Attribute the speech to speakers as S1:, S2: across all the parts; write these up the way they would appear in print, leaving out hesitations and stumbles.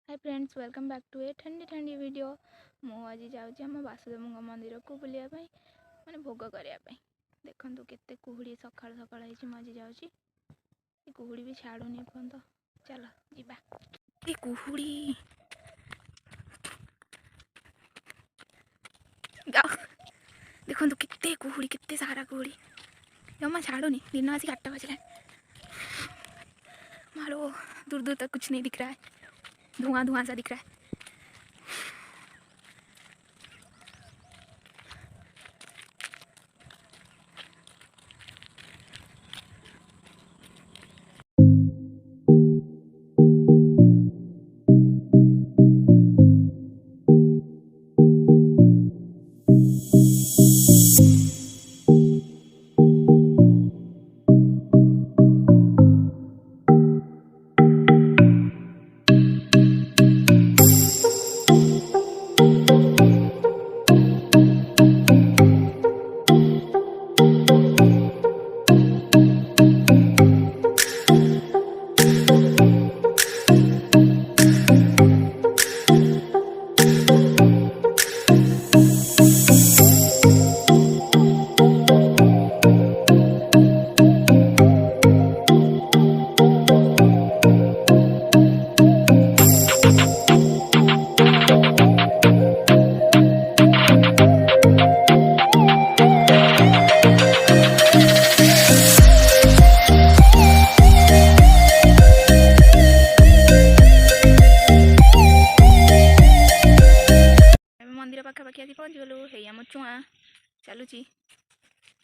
S1: Hi friends welcome back to a ठंडी ठंडी video. मुझे जाऊँगी आम वासुदेव मंदिर को बुलाया माने भोग करने। देखो केते कुहुड़ी सकाल सकाल मुझे जाऊँगी कुहुड़ी भी छाड़ूनी एपर्त। चलो जीवा कुहुड़ी देखो केते कुहुड़ी केते सारा कुहुड़ी जमा छाड़ूनी। दिन आसिक 8 बजला मारो दूर दूर तक कुछ नहीं दिख रहा है, धुआं धुआं सा दिख रहा है। मंदिर पाखापाखि आसी पहुँचगलु है आम चुआ चलुची।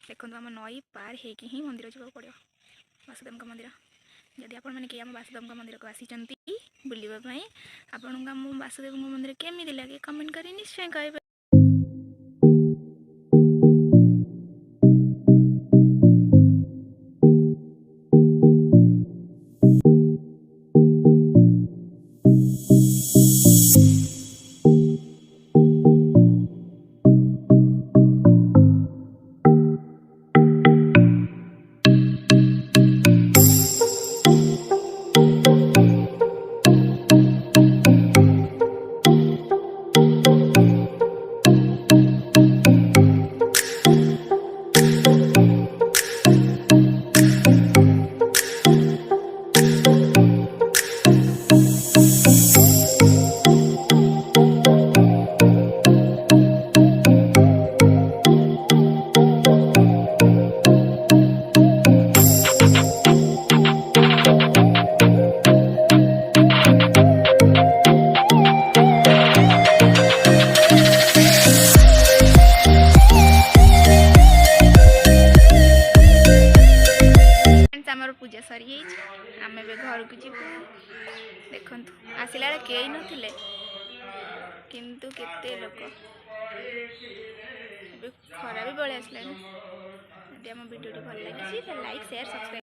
S1: देखो आम नई पार होकि ही मंदिर जावाक पड़ो वासुदेव मंदिर। जदि आपण मैंने आम वासुदेव मंदिर को आसी बुलवाई आपण आम वासुदेव मंदिर केमी लगे कमेंट कर निश्चय कहे। पूजा सरी आम घर को जीव। देखु आसला कई नथिले किंतु केते लोक खरा भी बड़े आसला। वीडियो भल लगी लाइक शेयर सब्सक्राइब।